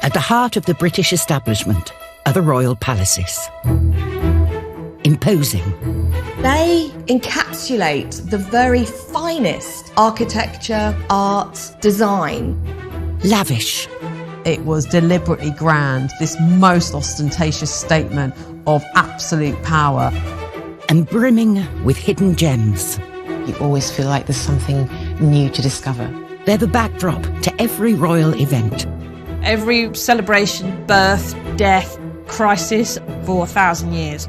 At the heart of the British establishment are the royal palaces. Imposing. They encapsulate the very finest architecture, art, design. Lavish. It was deliberately grand, this most ostentatious statement of absolute power. And brimming with hidden gems. You always feel like there's something new to discover. They're the backdrop to every royal event. Every celebration, birth, death, crisis for 1,000 years.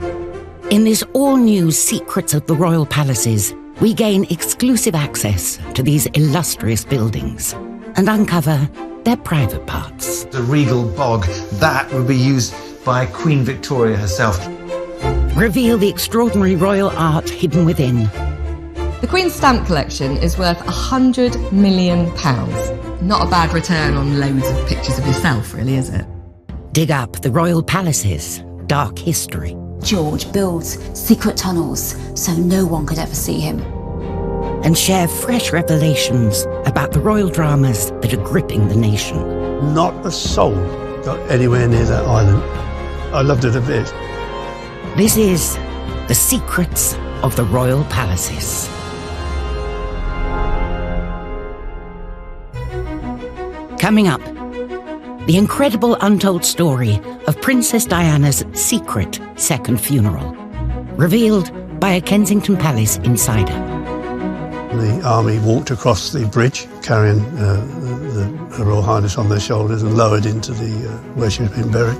In this all-new Secrets of the Royal Palaces, we gain exclusive access to these illustrious buildings and uncover their private parts. The regal bog, that would be used by Queen Victoria herself. Reveal the extraordinary royal art hidden within. The Queen's stamp collection is worth £100 million. Not a bad return on loads of pictures of yourself, really, is it? Dig up the royal palaces' dark history. George builds secret tunnels so no one could ever see him. And share fresh revelations about the royal dramas that are gripping the nation. Not a soul got anywhere near that island. I loved it a bit. This is The Secrets of the Royal Palaces. Coming up, the incredible untold story of Princess Diana's secret second funeral, revealed by a Kensington Palace insider. The army walked across the bridge, carrying Her Royal Highness on their shoulders and lowered into where she had been buried.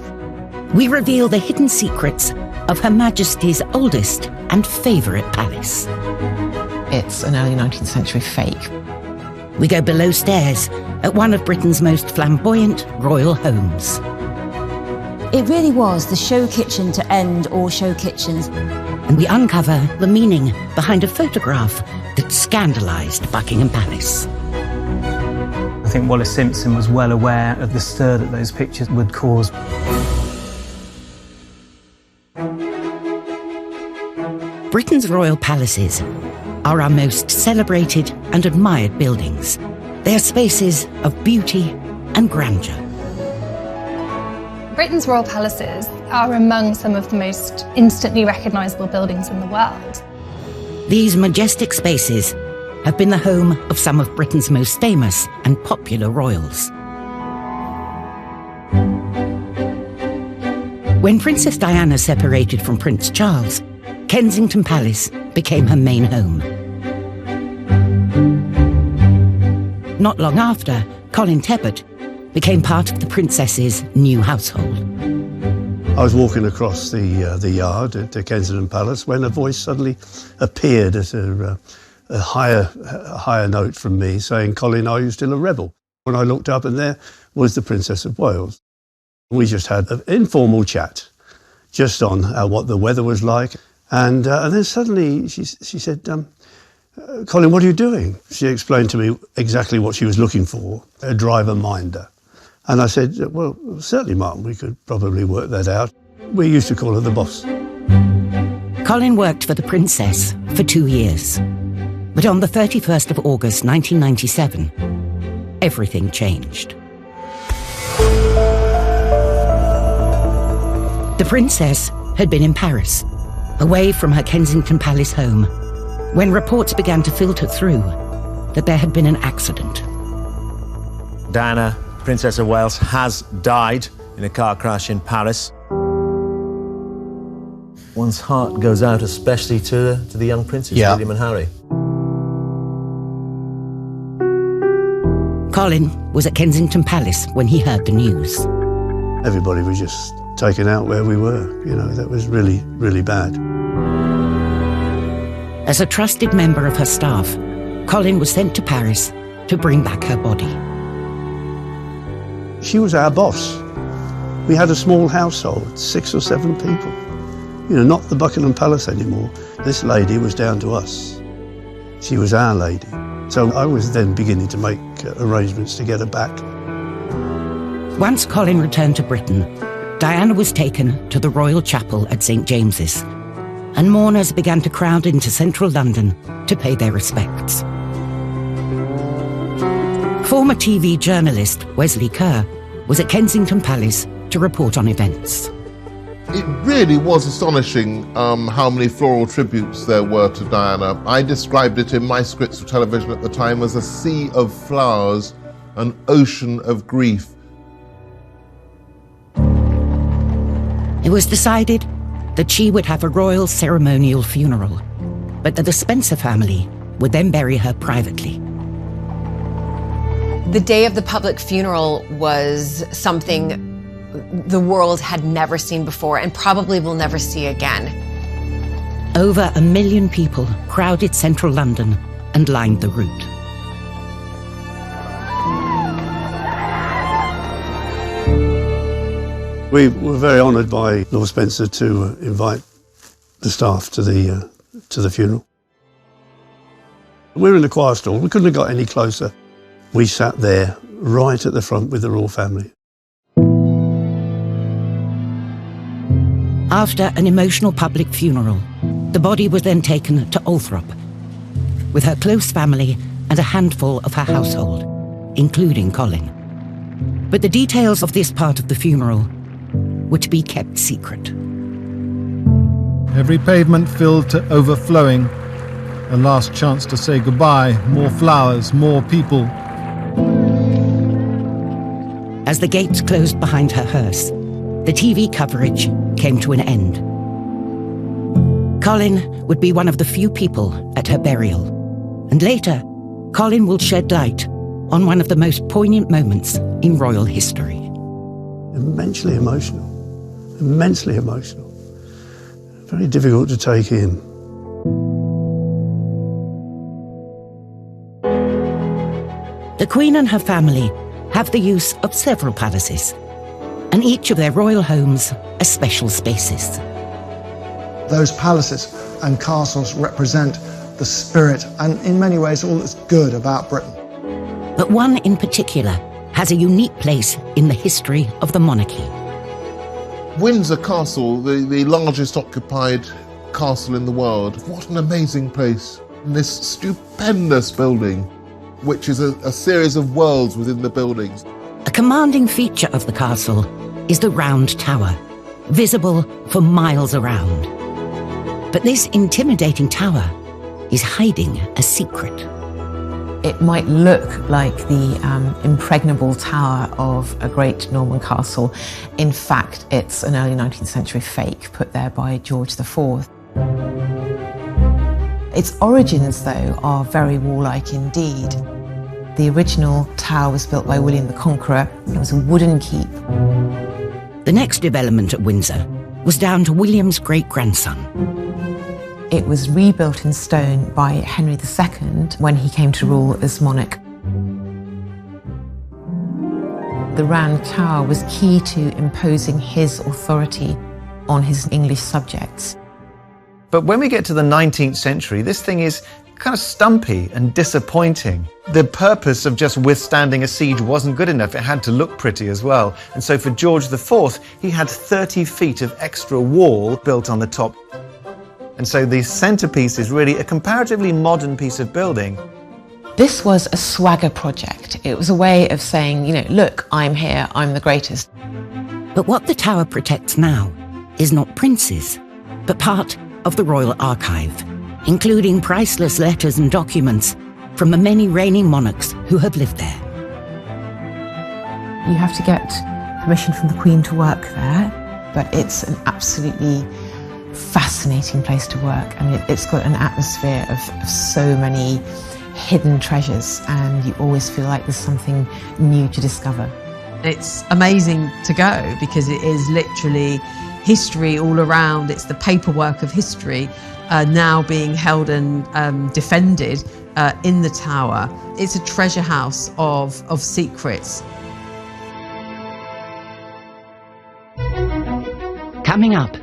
We reveal the hidden secrets of Her Majesty's oldest and favourite palace. It's an early 19th century fake. We go below stairs at one of Britain's most flamboyant royal homes. It really was the show kitchen to end all show kitchens. And we uncover the meaning behind a photograph that scandalised Buckingham Palace. I think Wallace Simpson was well aware of the stir that those pictures would cause. Britain's royal palaces are our most celebrated and admired buildings. They are spaces of beauty and grandeur. Britain's royal palaces are among some of the most instantly recognisable buildings in the world. These majestic spaces have been the home of some of Britain's most famous and popular royals. When Princess Diana separated from Prince Charles, Kensington Palace became her main home. Not long after, Colin Tebbert became part of the princess's new household. I was walking across the yard at Kensington Palace when a voice suddenly appeared at a higher note from me saying, "Colin, are you still a rebel?" When I looked up, and there was the Princess of Wales. We just had an informal chat just on what the weather was like. And then suddenly she said, "Colin, what are you doing?" She explained to me exactly what she was looking for, a driver minder. And I said, "Well, certainly, Martin, we could probably work that out." We used to call her the boss. Colin worked for the princess for 2 years. But on the 31st of August 1997, everything changed. The princess had been in Paris, away from her Kensington Palace home, when reports began to filter through that there had been an accident. Diana, Princess of Wales, has died in a car crash in Paris. One's heart goes out especially to the young princes, William and Harry. Colin was at Kensington Palace when he heard the news. Everybody was just taken out where we were. You know, that was really, really bad. As a trusted member of her staff, Colin was sent to Paris to bring back her body. She was our boss. We had a small household, 6 or 7 people. You know, not the Buckingham Palace anymore. This lady was down to us. She was our lady. So I was then beginning to make arrangements to get her back. Once Colin returned to Britain, Diana was taken to the Royal Chapel at St. James's, and mourners began to crowd into central London to pay their respects. Former TV journalist Wesley Kerr was at Kensington Palace to report on events. It really was astonishing how many floral tributes there were to Diana. I described it in my scripts for television at the time as a sea of flowers, an ocean of grief. It was decided that she would have a royal ceremonial funeral, but that the Spencer family would then bury her privately. The day of the public funeral was something the world had never seen before and probably will never see again. Over 1 million people crowded central London and lined the route. We were very honoured by Lord Spencer to invite the staff to the funeral. We were in the choir stall. We couldn't have got any closer. We sat there right at the front with the royal family. After an emotional public funeral, the body was then taken to Althorp, with her close family and a handful of her household, including Colin. But the details of this part of the funeral were to be kept secret. Every pavement filled to overflowing, a last chance to say goodbye, more flowers, more people. As the gates closed behind her hearse, the TV coverage came to an end. Colin would be one of the few people at her burial, and later, Colin will shed light on one of the most poignant moments in royal history. Immensely emotional, immensely emotional. Very difficult to take in. The Queen and her family have the use of several palaces, and each of their royal homes are special spaces. Those palaces and castles represent the spirit and in many ways all that's good about Britain. But one in particular has a unique place in the history of the monarchy. Windsor Castle, the largest occupied castle in the world. What an amazing place. And this stupendous building, which is a series of worlds within the buildings. A commanding feature of the castle is the round tower, visible for miles around. But this intimidating tower is hiding a secret. It might look like the impregnable tower of a great Norman castle. In fact, it's an early 19th century fake put there by George IV. Its origins, though, are very warlike indeed. The original tower was built by William the Conqueror. It was a wooden keep. The next development at Windsor was down to William's great-grandson. It was rebuilt in stone by Henry II when he came to rule as monarch. The round tower was key to imposing his authority on his English subjects. But when we get to the 19th century, this thing is kind of stumpy and disappointing. The purpose of just withstanding a siege wasn't good enough. It had to look pretty as well. And so for George IV, he had 30 feet of extra wall built on the top. And so the centrepiece is really a comparatively modern piece of building. This was a swagger project. It was a way of saying, look, I'm here, I'm the greatest. But what the tower protects now is not princes, but part of the royal archive, including priceless letters and documents from the many reigning monarchs who have lived there. You have to get permission from the Queen to work there, but it's an absolutely fascinating place to work, and it's got an atmosphere of so many hidden treasures, and you always feel like there's something new to discover. It's amazing to go because it is literally history all around. It's the paperwork of history now being held and defended in the tower. It's a treasure house of secrets. Coming up,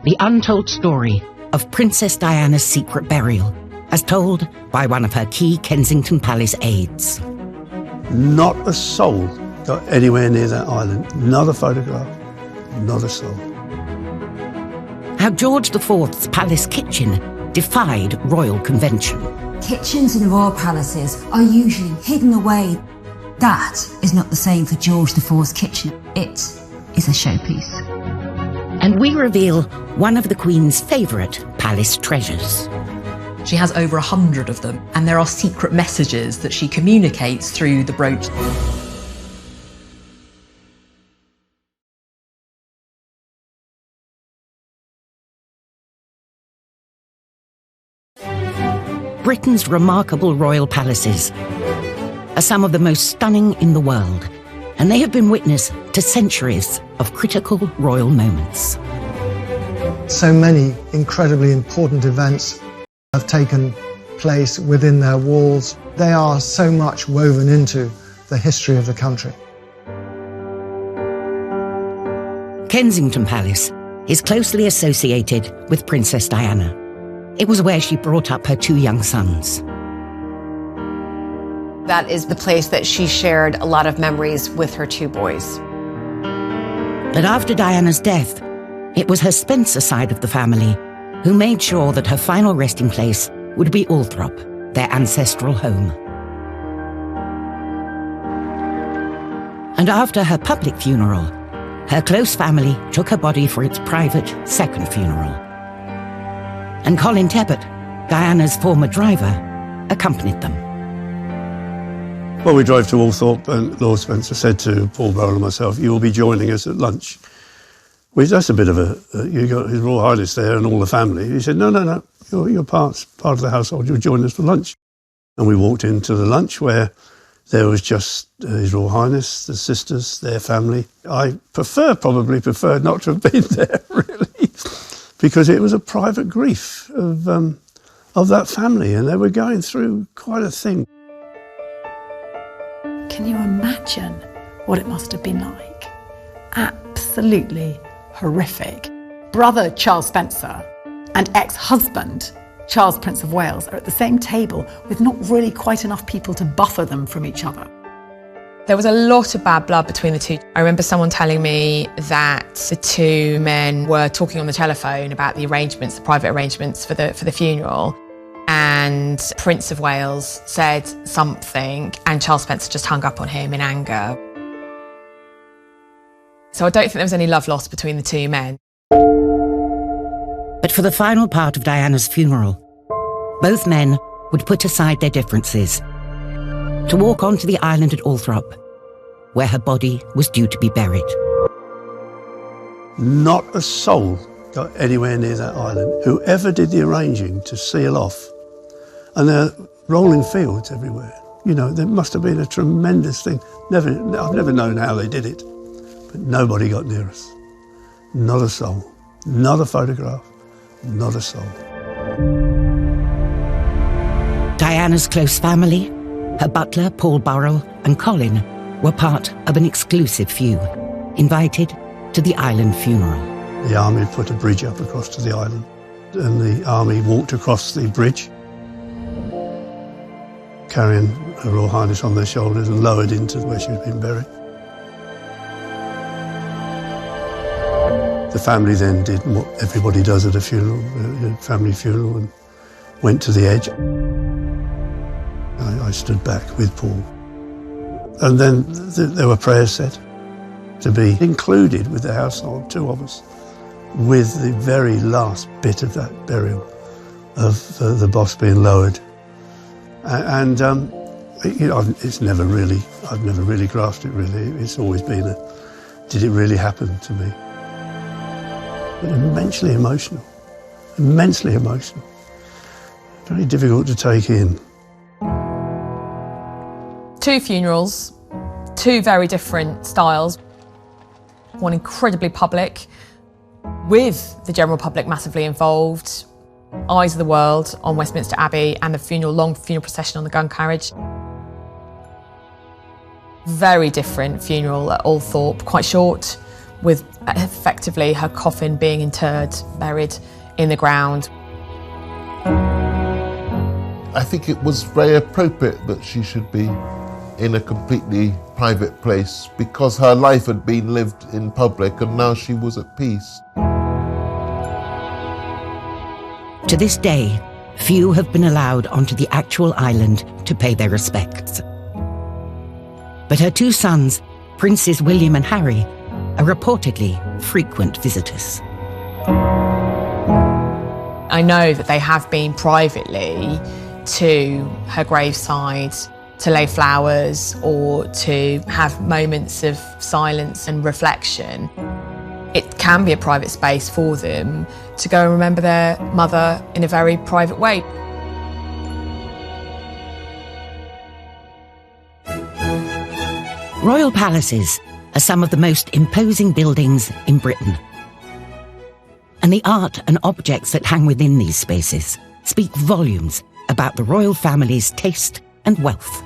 the untold story of Princess Diana's secret burial, as told by one of her key Kensington Palace aides. Not a soul got anywhere near that island. Not a photograph, not a soul. How George IV's palace kitchen defied royal convention. Kitchens in royal palaces are usually hidden away. That is not the same for George IV's kitchen. It is a showpiece. And we reveal one of the Queen's favourite palace treasures. She has over 100 of them, and there are secret messages that she communicates through the brooch. Britain's remarkable royal palaces are some of the most stunning in the world, and they have been witness to centuries of critical royal moments. So many incredibly important events have taken place within their walls. They are so much woven into the history of the country. Kensington Palace is closely associated with Princess Diana. It was where she brought up her 2 young sons. That is the place that she shared a lot of memories with her 2 boys. But after Diana's death, it was her Spencer side of the family who made sure that her final resting place would be Althorp, their ancestral home. And after her public funeral, her close family took her body for its private second funeral. And Colin Tebbett, Diana's former driver, accompanied them. Well, we drove to Althorp and Lord Spencer said to Paul Burrell and myself, "You will be joining us at lunch." Well, that's a bit of you got His Royal Highness there and all the family. He said, no, you're part of the household, you'll join us for lunch. And we walked into the lunch where there was just His Royal Highness, the sisters, their family. I probably preferred not to have been there, really, because it was a private grief of that family, and they were going through quite a thing. Can you imagine what it must have been like? Absolutely horrific. Brother Charles Spencer and ex-husband Charles, Prince of Wales, are at the same table with not really quite enough people to buffer them from each other. There was a lot of bad blood between the two. I remember someone telling me that the 2 men were talking on the telephone about the arrangements, the private arrangements for the funeral, and Prince of Wales said something and Charles Spencer just hung up on him in anger. So I don't think there was any love lost between the 2 men. But for the final part of Diana's funeral, both men would put aside their differences to walk onto the island at Althorp, where her body was due to be buried. Not a soul got anywhere near that island. Whoever did the arranging to seal off, and there are rolling fields everywhere. You know, there must have been a tremendous thing. I've never known how they did it, but nobody got near us. Not a soul, not a photograph, not a soul. Diana's close family, her butler, Paul Burrell, and Colin were part of an exclusive few, invited to the island funeral. The army had put a bridge up across to the island, and the army walked across the bridge, carrying Her Royal Highness on their shoulders and lowered into where she had been buried. The family then did what everybody does at a funeral, a family funeral, and went to the edge. I stood back with Paul. And then there were prayers said to be included with the household, 2 of us, with the very last bit of that burial of the boss being lowered. And you know, I've never really grasped it really. It's always been did it really happen to me? But immensely emotional, very difficult to take in. 2 funerals, 2 very different styles. One incredibly public, with the general public massively involved, eyes of the world on Westminster Abbey, and the long funeral procession on the gun carriage. Very different funeral at Althorp, quite short, with effectively her coffin being interred, buried in the ground. I think it was very appropriate that she should be in a completely private place because her life had been lived in public and now she was at peace. To this day, few have been allowed onto the actual island to pay their respects. But her two sons, Princes William and Harry, are reportedly frequent visitors. I know that they have been privately to her graveside to lay flowers or to have moments of silence and reflection. It can be a private space for them to go and remember their mother in a very private way. Royal palaces are some of the most imposing buildings in Britain. And the art and objects that hang within these spaces speak volumes about the royal family's taste and wealth.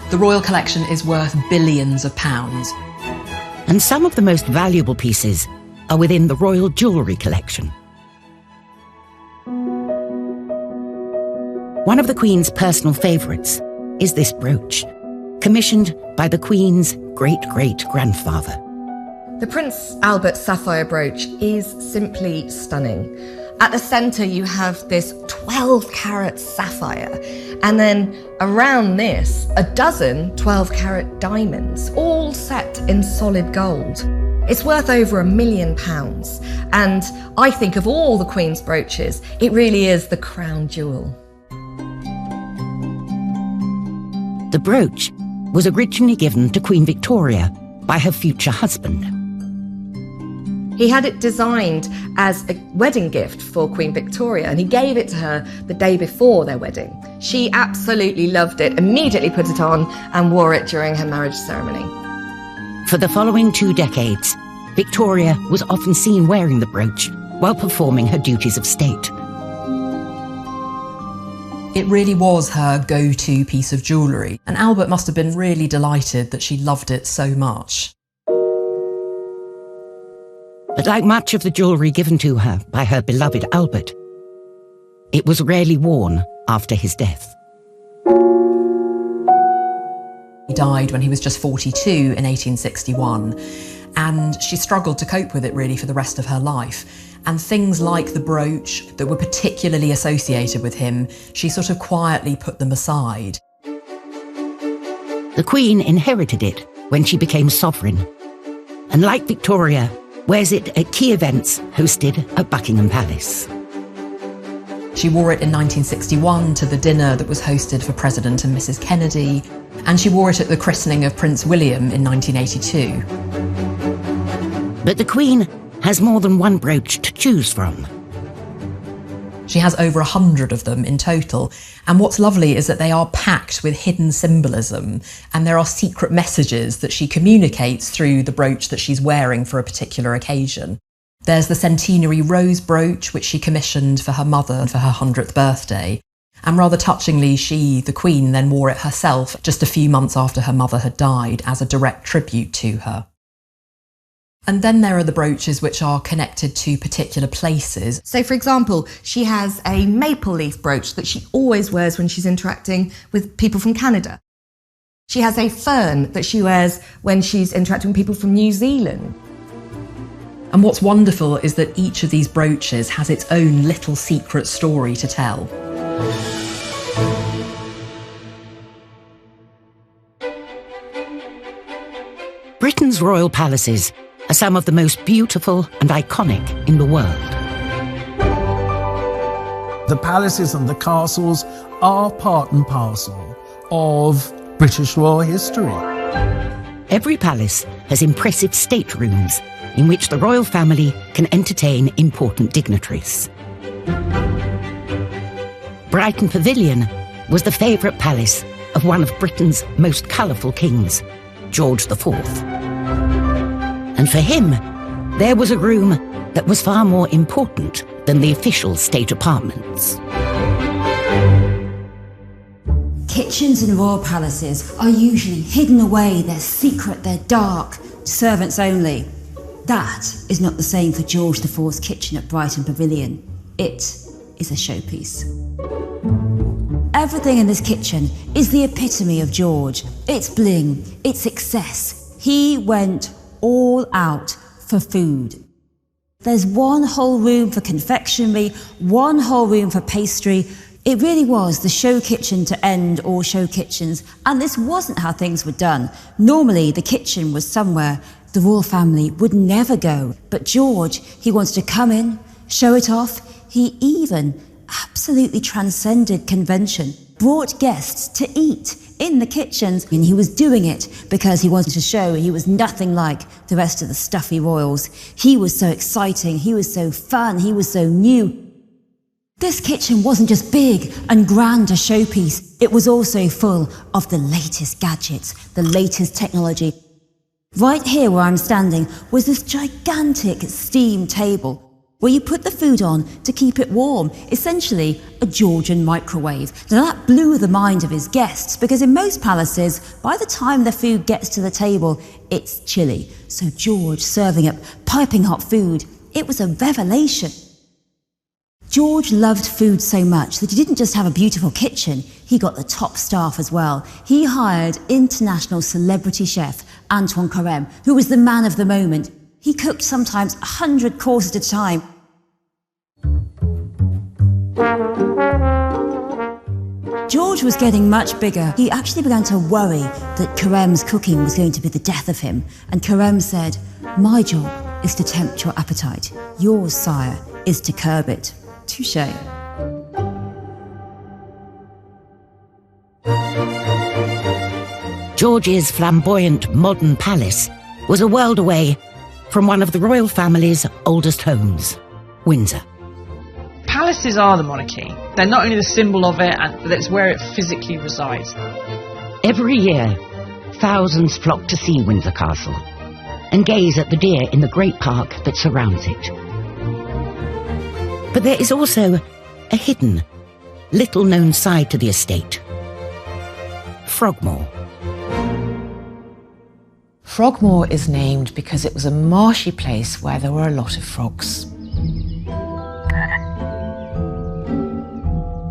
The royal collection is worth billions of pounds. And some of the most valuable pieces are within the royal jewellery collection. One of the Queen's personal favourites is this brooch, commissioned by the Queen's great-great-grandfather. The Prince Albert sapphire brooch is simply stunning. At the centre you have this 12-carat sapphire, and then around this, a dozen 12-carat diamonds, all set in solid gold. It's worth over £1 million, and I think of all the Queen's brooches, it really is the crown jewel. The brooch was originally given to Queen Victoria by her future husband. He had it designed as a wedding gift for Queen Victoria, and he gave it to her the day before their wedding. She absolutely loved it, immediately put it on and wore it during her marriage ceremony. For the following 2 decades, Victoria was often seen wearing the brooch while performing her duties of state. It really was her go-to piece of jewellery, and Albert must have been really delighted that she loved it so much. But like much of the jewellery given to her by her beloved Albert, it was rarely worn after his death. He died when he was just 42 in 1861, and she struggled to cope with it really for the rest of her life. And things like the brooch that were particularly associated with him, she sort of quietly put them aside. The Queen inherited it when she became sovereign, and like Victoria, wears it at key events hosted at Buckingham Palace. She wore it in 1961 to the dinner that was hosted for President and Mrs. Kennedy, and she wore it at the christening of Prince William in 1982. But the Queen has more than one brooch to choose from. She has over 100 of them in total, and what's lovely is that they are packed with hidden symbolism, and there are secret messages that she communicates through the brooch that she's wearing for a particular occasion. There's the centenary rose brooch, which she commissioned for her mother for her 100th birthday, and rather touchingly, she, the Queen, then wore it herself just a few months after her mother had died as a direct tribute to her. And then there are the brooches which are connected to particular places. So, for example, she has a maple leaf brooch that she always wears when she's interacting with people from Canada. She has a fern that she wears when she's interacting with people from New Zealand. And what's wonderful is that each of these brooches has its own little secret story to tell. Britain's royal palaces are some of the most beautiful and iconic in the world. The palaces and the castles are part and parcel of British royal history. Every palace has impressive staterooms in which the royal family can entertain important dignitaries. Brighton Pavilion was the favourite palace of one of Britain's most colourful kings, George IV. And for him, there was a room that was far more important than the official state apartments. Kitchens in royal palaces are usually hidden away, they're secret, they're dark, servants only. That is not the same for George IV's kitchen at Brighton Pavilion. It is a showpiece. Everything in this kitchen is the epitome of George. It's bling, it's excess. He went all out for food. There's one whole room for confectionery, one whole room for pastry, It really was the show kitchen to end all show kitchens, and this wasn't how things were done. Normally, the kitchen was somewhere the royal family would never go. But George, he wanted to come in, show it off. He even absolutely transcended convention, brought guests to eat in the kitchens, and he was doing it because he wanted to show he was nothing like the rest of the stuffy royals. He was so exciting, he was so fun, he was so new. This kitchen wasn't just big and grand a showpiece, it was also full of the latest gadgets, the latest technology. Right here where I'm standing was this gigantic steam table where you put the food on to keep it warm, essentially a Georgian microwave. Now that blew the mind of his guests, because in most palaces, by the time the food gets to the table, it's chilly. So George serving up piping hot food, it was a revelation. George loved food so much that he didn't just have a beautiful kitchen, he got the top staff as well. He hired international celebrity chef Antoine Carême, who was the man of the moment. He cooked sometimes 100 courses at a time. George was getting much bigger. He actually began to worry that Carême's cooking was going to be the death of him. And Carême said, "My job is to tempt your appetite. Yours, sire, is to curb it." Touché. George's flamboyant modern palace was a world away from one of the royal family's oldest homes, Windsor. Palaces are the monarchy. They're not only the symbol of it, but it's where it physically resides. Every year, thousands flock to see Windsor Castle and gaze at the deer in the great park that surrounds it. But there is also a hidden, little-known side to the estate. Frogmore. Frogmore is named because it was a marshy place where there were a lot of frogs.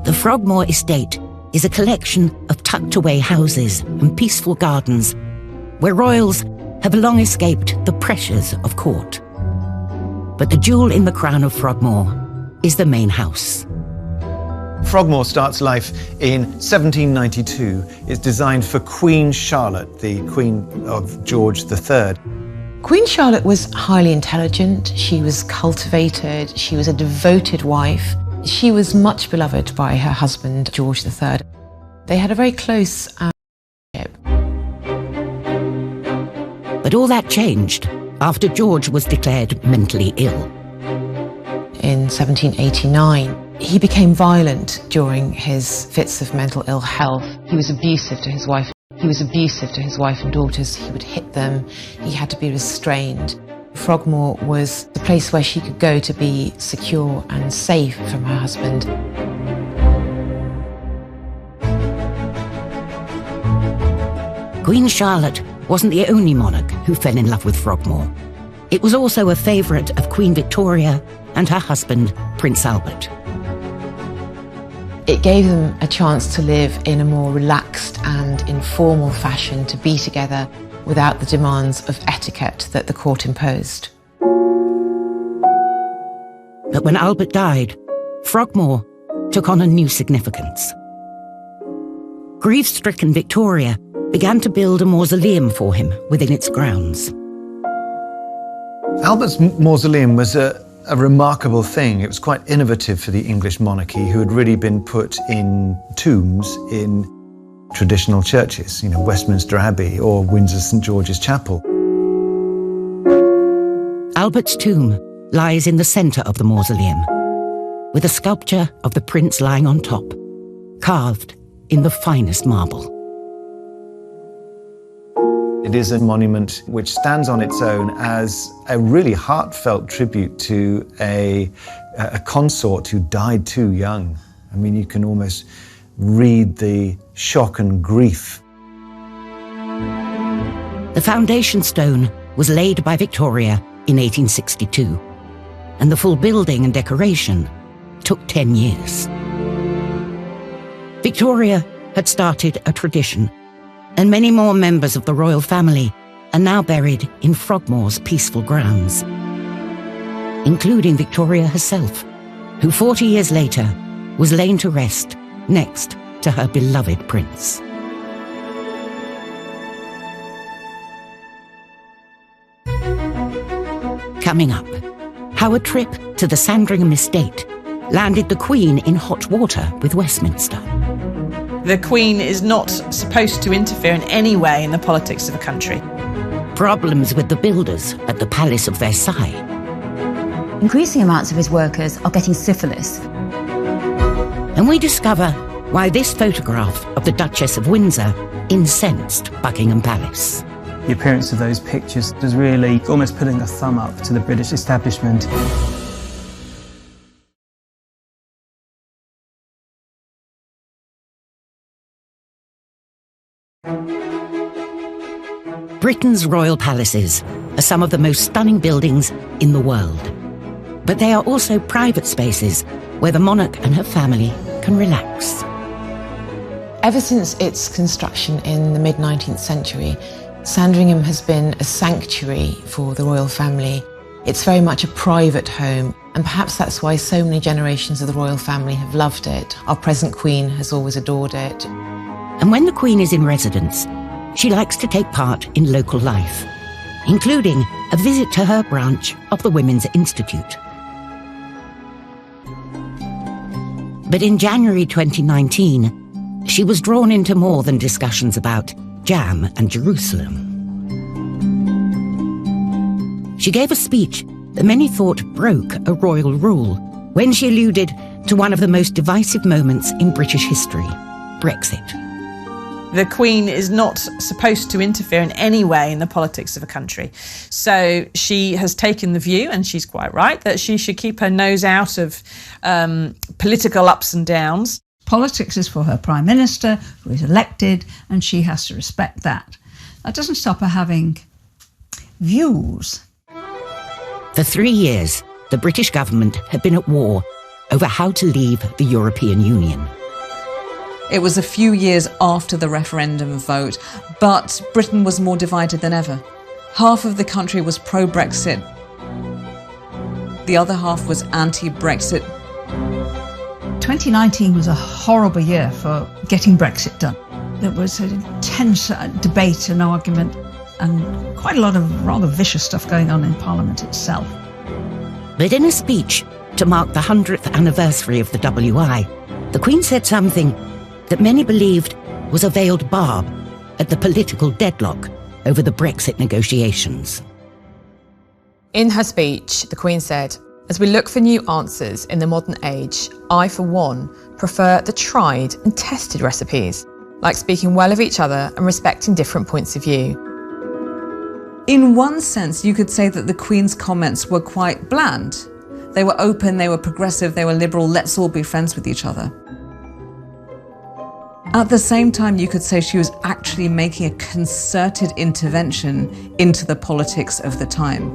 The Frogmore estate is a collection of tucked-away houses and peaceful gardens where royals have long escaped the pressures of court. But the jewel in the crown of Frogmore is the main house. Frogmore starts life in 1792. It's designed for Queen Charlotte, the Queen of George III. Queen Charlotte was highly intelligent, she was cultivated, she was a devoted wife. She was much beloved by her husband, George III. They had a very close relationship. But all that changed after George was declared mentally ill. In 1789, he became violent during his fits of mental ill health. He was abusive to his wife. He was abusive to his wife and daughters. He would hit them. He had to be restrained. Frogmore was the place where she could go to be secure and safe from her husband. Queen Charlotte wasn't the only monarch who fell in love with Frogmore. It was also a favourite of Queen Victoria and her husband, Prince Albert. It gave them a chance to live in a more relaxed and informal fashion, to be together without the demands of etiquette that the court imposed. But when Albert died, Frogmore took on a new significance. Grief-stricken Victoria began to build a mausoleum for him within its grounds. Albert's mausoleum was a remarkable thing. It was quite innovative for the English monarchy, who had really been put in tombs in traditional churches, Westminster Abbey or Windsor St George's Chapel. Albert's tomb lies in the centre of the mausoleum, with a sculpture of the prince lying on top, carved in the finest marble. It is a monument which stands on its own as a really heartfelt tribute to a consort who died too young. I mean, you can almost read the shock and grief. The foundation stone was laid by Victoria in 1862, and the full building and decoration took 10 years. Victoria had started a tradition, and many more members of the royal family are now buried in Frogmore's peaceful grounds, including Victoria herself, who 40 years later was laid to rest next to her beloved prince. Coming up, how a trip to the Sandringham estate landed the Queen in hot water with Westminster. The Queen is not supposed to interfere in any way in the politics of a country. Problems with the builders at the Palace of Versailles. Increasing amounts of his workers are getting syphilis. And we discover why this photograph of the Duchess of Windsor incensed Buckingham Palace. The appearance of those pictures was really almost putting a thumb up to the British establishment. Britain's royal palaces are some of the most stunning buildings in the world. But they are also private spaces where the monarch and her family can relax. Ever since its construction in the mid-19th century, Sandringham has been a sanctuary for the royal family. It's very much a private home, and perhaps that's why so many generations of the royal family have loved it. Our present Queen has always adored it. And when the Queen is in residence, she likes to take part in local life, including a visit to her branch of the Women's Institute. But in January 2019, she was drawn into more than discussions about jam and Jerusalem. She gave a speech that many thought broke a royal rule when she alluded to one of the most divisive moments in British history, Brexit. The Queen is not supposed to interfere in any way in the politics of a country. So she has taken the view, and she's quite right, that she should keep her nose out of political ups and downs. Politics is for her Prime Minister, who is elected, and she has to respect that. That doesn't stop her having views. For 3 years, the British government had been at war over how to leave the European Union. It was a few years after the referendum vote, but Britain was more divided than ever. Half of the country was pro-Brexit. The other half was anti-Brexit. 2019 was a horrible year for getting Brexit done. There was an intense debate and argument and quite a lot of rather vicious stuff going on in Parliament itself. But in a speech to mark the 100th anniversary of the WI, the Queen said something that many believed was a veiled barb at the political deadlock over the Brexit negotiations. In her speech, the Queen said, "As we look for new answers in the modern age, I, for one, prefer the tried and tested recipes, like speaking well of each other and respecting different points of view." In one sense, you could say that the Queen's comments were quite bland. They were open, they were progressive, they were liberal, let's all be friends with each other. At the same time, you could say she was actually making a concerted intervention into the politics of the time.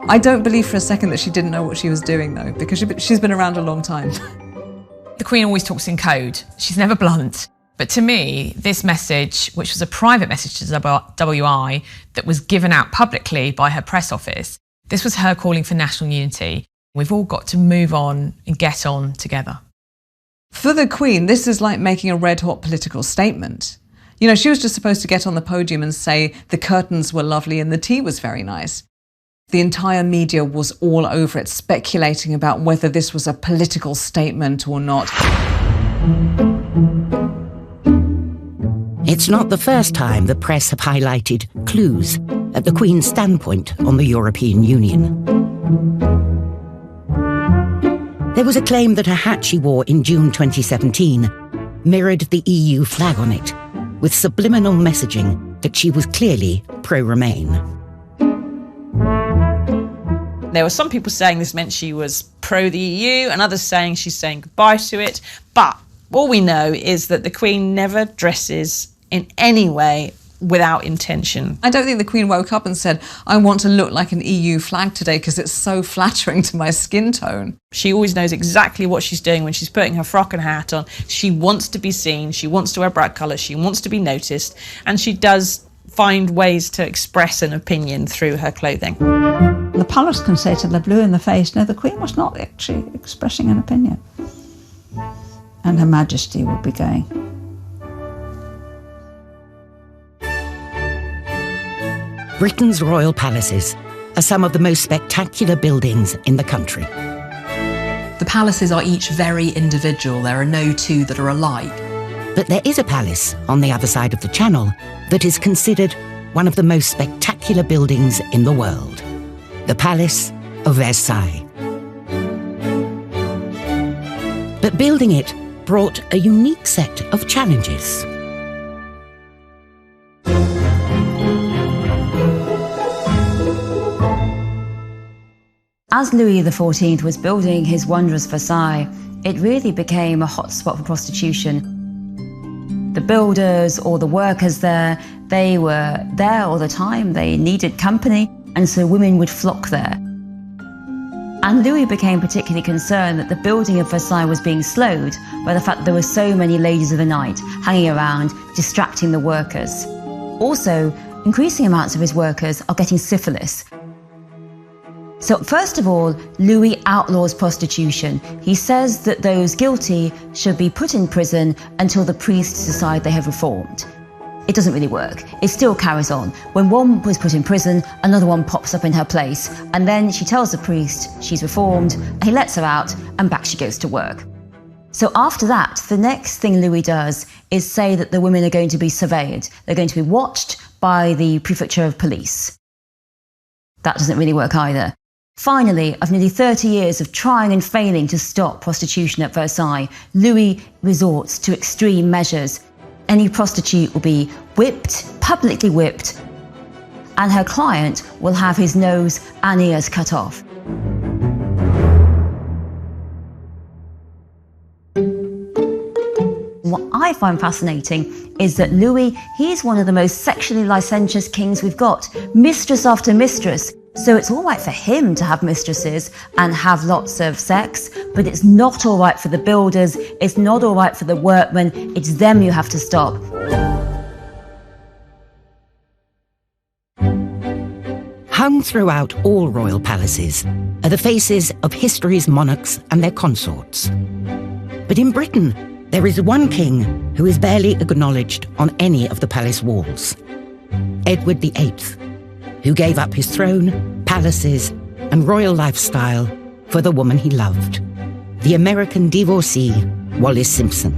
I don't believe for a second that she didn't know what she was doing, though, because she's been around a long time. The Queen always talks in code. She's never blunt. But to me, this message, which was a private message to WI that was given out publicly by her press office, this was her calling for national unity. We've all got to move on and get on together. For the Queen, this is like making a red-hot political statement. You know, she was just supposed to get on the podium and say the curtains were lovely and the tea was very nice. The entire media was all over it, speculating about whether this was a political statement or not. It's not the first time the press have highlighted clues at the Queen's standpoint on the European Union. There was a claim that a hat she wore in June 2017 mirrored the EU flag on it, with subliminal messaging that she was clearly pro-Remain. There were some people saying this meant she was pro the EU and others saying she's saying goodbye to it. But all we know is that the Queen never dresses in any way without intention. I don't think the Queen woke up and said, I want to look like an EU flag today because it's so flattering to my skin tone. She always knows exactly what she's doing when she's putting her frock and hat on. She wants to be seen, she wants to wear bright colours, she wants to be noticed, and she does find ways to express an opinion through her clothing. The palace can say to the blue in the face, no, the Queen was not actually expressing an opinion. and Her Majesty will be going. Britain's royal palaces are some of the most spectacular buildings in the country. The palaces are each very individual. There are no two that are alike. But there is a palace on the other side of the Channel that is considered one of the most spectacular buildings in the world. The Palace of Versailles. But building it brought a unique set of challenges. As Louis XIV was building his wondrous Versailles, it really became a hotspot for prostitution. The builders or the workers there, they were there all the time, they needed company, and so women would flock there. And Louis became particularly concerned that the building of Versailles was being slowed by the fact that there were so many ladies of the night hanging around, distracting the workers. Also, increasing amounts of his workers are getting syphilis. So first of all, Louis outlaws prostitution. He says that those guilty should be put in prison until the priests decide they have reformed. It doesn't really work. It still carries on. When one was put in prison, another one pops up in her place, and then she tells the priest she's reformed, and he lets her out, and back she goes to work. So after that, the next thing Louis does is say that the women are going to be surveyed. They're going to be watched by the prefecture of police. That doesn't really work either. Finally, after nearly 30 years of trying and failing to stop prostitution at Versailles, Louis resorts to extreme measures. Any prostitute will be whipped, publicly whipped, and her client will have his nose and ears cut off. What I find fascinating is that Louis, he's one of the most sexually licentious kings we've got, mistress after mistress. So it's all right for him to have mistresses and have lots of sex, but it's not all right for the builders, it's not all right for the workmen, it's them you have to stop. Hung throughout all royal palaces are the faces of history's monarchs and their consorts. But in Britain, there is one king who is barely acknowledged on any of the palace walls. Edward VIII, who gave up his throne, palaces, and royal lifestyle for the woman he loved, the American divorcee, Wallis Simpson.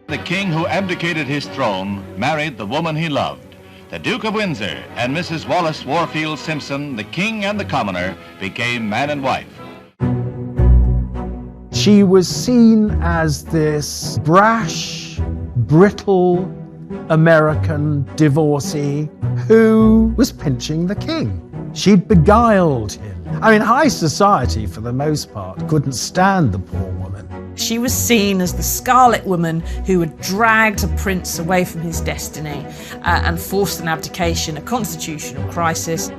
The king who abdicated his throne married the woman he loved. The Duke of Windsor and Mrs. Wallis Warfield Simpson, the king and the commoner, became man and wife. She was seen as this brash, brittle American divorcee who was pinching the king. She'd beguiled him. I mean, high society, for the most part, couldn't stand the poor woman. She was seen as the Scarlet Woman who had dragged a prince away from his destiny and forced an abdication, a constitutional crisis.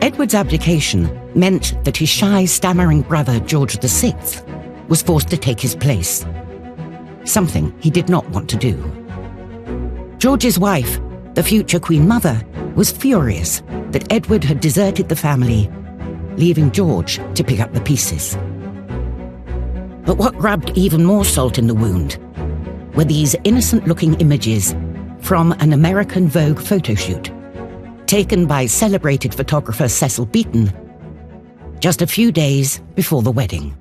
Edward's abdication meant that his shy, stammering brother, George VI, was forced to take his place, something he did not want to do. George's wife, the future Queen Mother, was furious that Edward had deserted the family, leaving George to pick up the pieces. But what rubbed even more salt in the wound were these innocent-looking images from an American Vogue photo shoot, taken by celebrated photographer Cecil Beaton, just a few days before the wedding.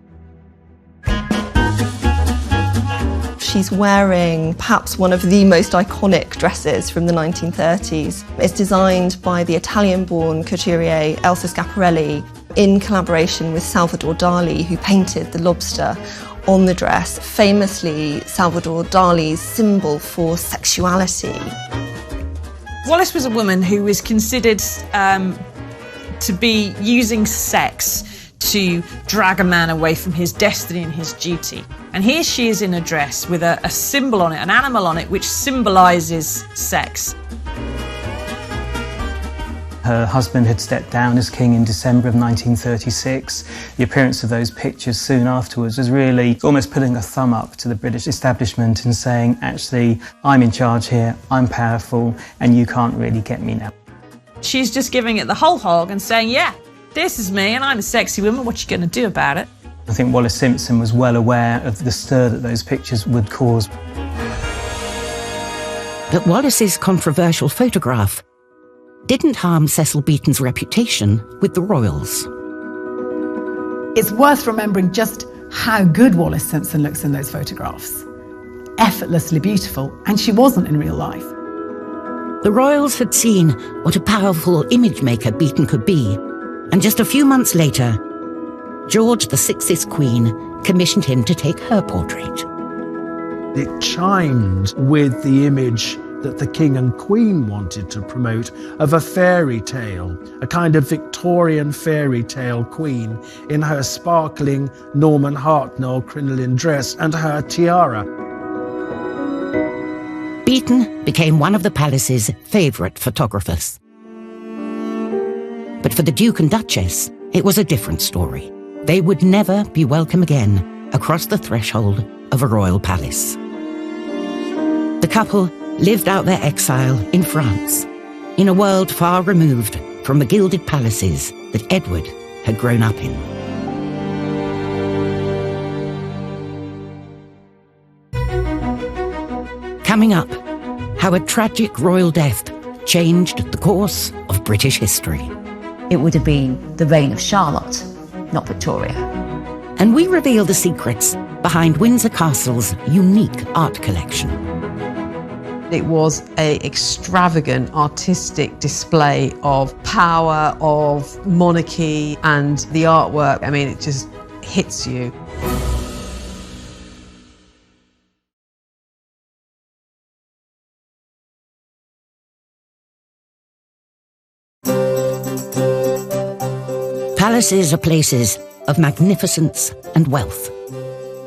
She's wearing perhaps one of the most iconic dresses from the 1930s. It's designed by the Italian-born couturier Elsa Schiaparelli in collaboration with Salvador Dali, who painted the lobster on the dress, famously Salvador Dali's symbol for sexuality. Wallis was a woman who was considered to be using sex to drag a man away from his destiny and his duty. And here she is in a dress with a symbol on it, an animal on it, which symbolises sex. Her husband had stepped down as king in December of 1936. The appearance of those pictures soon afterwards was really almost putting a thumb up to the British establishment and saying, actually, I'm in charge here, I'm powerful, and you can't really get me now. She's just giving it the whole hog and saying, yeah, this is me and I'm a sexy woman, what you going to do about it? I think Wallace Simpson was well aware of the stir that those pictures would cause. But Wallace's controversial photograph didn't harm Cecil Beaton's reputation with the royals. It's worth remembering just how good Wallace Simpson looks in those photographs. Effortlessly beautiful, and she wasn't in real life. The royals had seen what a powerful image maker Beaton could be, and just a few months later, George VI's Queen commissioned him to take her portrait. It chimed with the image that the King and Queen wanted to promote of a fairy tale, a kind of Victorian fairy tale queen in her sparkling Norman Hartnell crinoline dress and her tiara. Beaton became one of the palace's favourite photographers. But for the Duke and Duchess, it was a different story. They would never be welcome again across the threshold of a royal palace. The couple lived out their exile in France, in a world far removed from the gilded palaces that Edward had grown up in. Coming up, how a tragic royal death changed the course of British history. It would have been the reign of Charlotte, not Victoria. And we reveal the secrets behind Windsor Castle's unique art collection. It was an extravagant artistic display of power, of monarchy, and the artwork. I mean, it just hits you. Palaces are places of magnificence and wealth,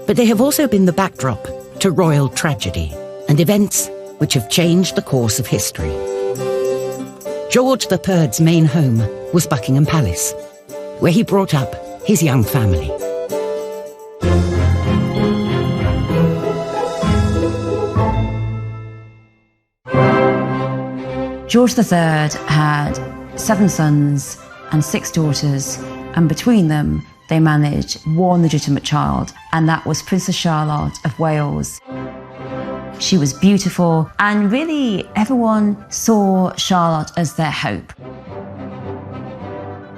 but they have also been the backdrop to royal tragedy and events which have changed the course of history. George III's main home was Buckingham Palace, where he brought up his young family. George III had 7 sons and 6 daughters, and between them they managed one legitimate child, and that was Princess Charlotte of Wales. She was beautiful, and really everyone saw Charlotte as their hope.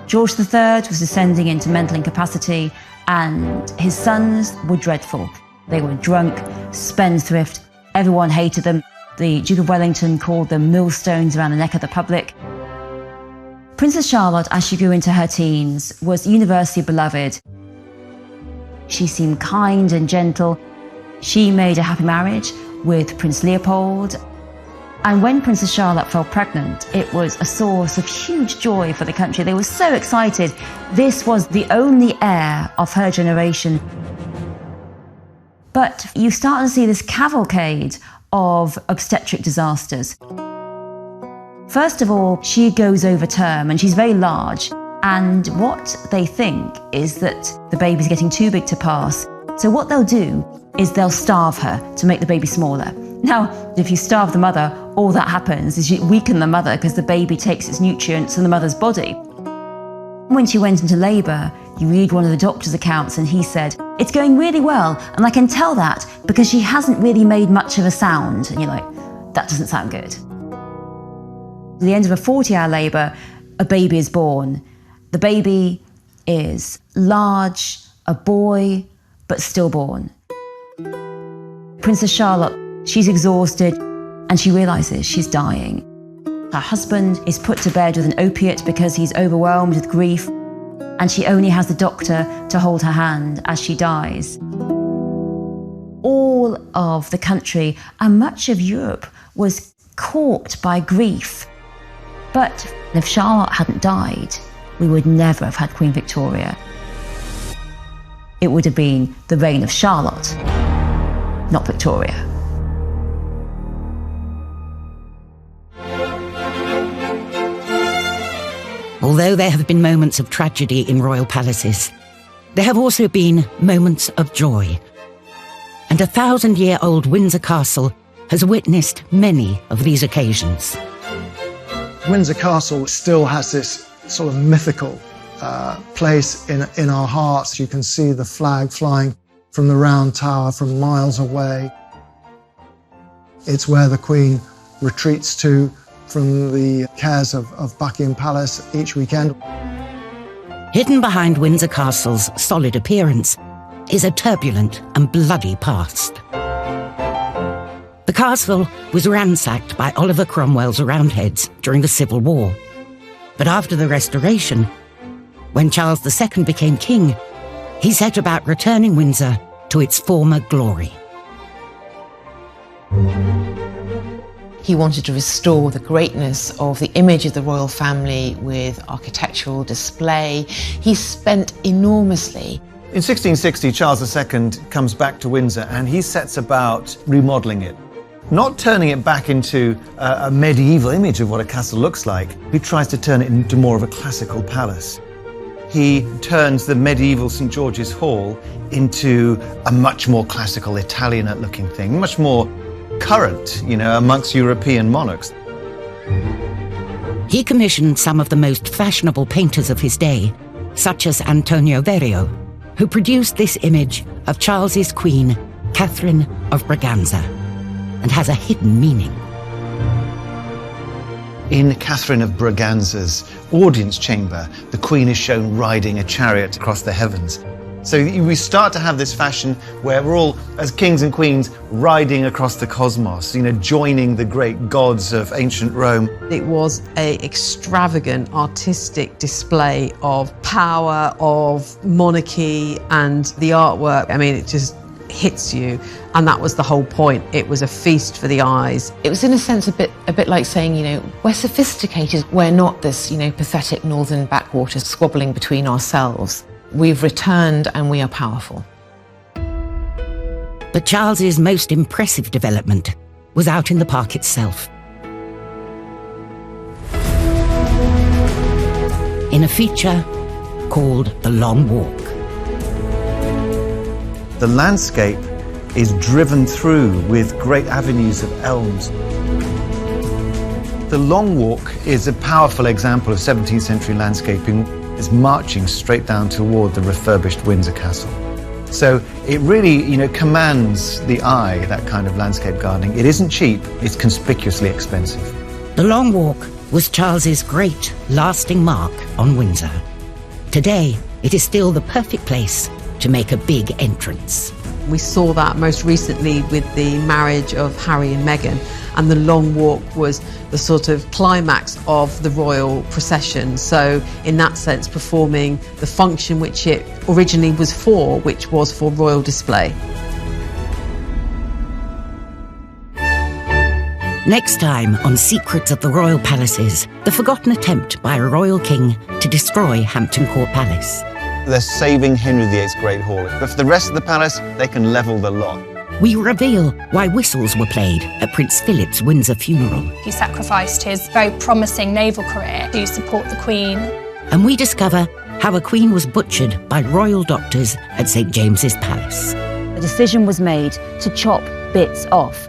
George III was descending into mental incapacity, and his sons were dreadful. They were drunk, spendthrift, everyone hated them. The Duke of Wellington called them millstones around the neck of the public. Princess Charlotte, as she grew into her teens, was universally beloved. She seemed kind and gentle. She made a happy marriage with Prince Leopold. And when Princess Charlotte fell pregnant, it was a source of huge joy for the country. They were so excited. This was the only heir of her generation. But you start to see this cavalcade of obstetric disasters. First of all, she goes over term and she's very large. And what they think is that the baby's getting too big to pass. So what they'll do is they'll starve her to make the baby smaller. Now, if you starve the mother, all that happens is you weaken the mother because the baby takes its nutrients from the mother's body. When she went into labour, you read one of the doctor's accounts and he said, "It's going really well, and I can tell that because she hasn't really made much of a sound." And you're like, that doesn't sound good. At the end of a 40-hour labour, a baby is born. The baby is large, a boy, but stillborn. Princess Charlotte, she's exhausted and she realises she's dying. Her husband is put to bed with an opiate because he's overwhelmed with grief, and she only has the doctor to hold her hand as she dies. All of the country and much of Europe was caught by grief. But if Charlotte hadn't died, we would never have had Queen Victoria. It would have been the reign of Charlotte, not Victoria. Although there have been moments of tragedy in royal palaces, there have also been moments of joy. And a 1,000-year-old Windsor Castle has witnessed many of these occasions. Windsor Castle still has this sort of mythical place in our hearts. You can see the flag flying from the round tower from miles away. It's where the Queen retreats to from the cares of Buckingham Palace each weekend. Hidden behind Windsor Castle's solid appearance is a turbulent and bloody past. The castle was ransacked by Oliver Cromwell's Roundheads during the Civil War. But after the Restoration, when Charles II became king, he set about returning Windsor to its former glory. He wanted to restore the greatness of the image of the royal family with architectural display. He spent enormously. In 1660, Charles II comes back to Windsor and he sets about remodelling it. Not turning it back into a medieval image of what a castle looks like. He tries to turn it into more of a classical palace. He turns the medieval St. George's Hall into a much more classical Italianate-looking thing, much more current, amongst European monarchs. He commissioned some of the most fashionable painters of his day, such as Antonio Verrio, who produced this image of Charles's queen, Catherine of Braganza, and has a hidden meaning. In Catherine of Braganza's audience chamber, the Queen is shown riding a chariot across the heavens. So we start to have this fashion where we're all, as kings and queens, riding across the cosmos, joining the great gods of ancient Rome. It was an extravagant artistic display of power, of monarchy, and the artwork. I mean, it just hits you, and that was the whole point. It was a feast for the eyes. It was in a sense a bit like saying, we're sophisticated. We're not this, pathetic northern backwater squabbling between ourselves. We've returned and we are powerful. But Charles's most impressive development was out in the park itself. In a feature called The Long Walk. The landscape is driven through with great avenues of elms. The Long Walk is a powerful example of 17th century landscaping. Is marching straight down toward the refurbished Windsor Castle. So it really, commands the eye, that kind of landscape gardening. It isn't cheap, it's conspicuously expensive. The Long Walk was Charles's great, lasting mark on Windsor. Today, it is still the perfect place to make a big entrance. We saw that most recently with the marriage of Harry and Meghan, and the Long Walk was the sort of climax of the royal procession. So in that sense, performing the function which it originally was for, which was for royal display. Next time on Secrets of the Royal Palaces, the forgotten attempt by a royal king to destroy Hampton Court Palace. They're saving Henry VIII's Great Hall. But for the rest of the palace, they can level the lot. We reveal why whistles were played at Prince Philip's Windsor funeral. He sacrificed his very promising naval career to support the Queen. And we discover how a queen was butchered by royal doctors at St. James's Palace. The decision was made to chop bits off.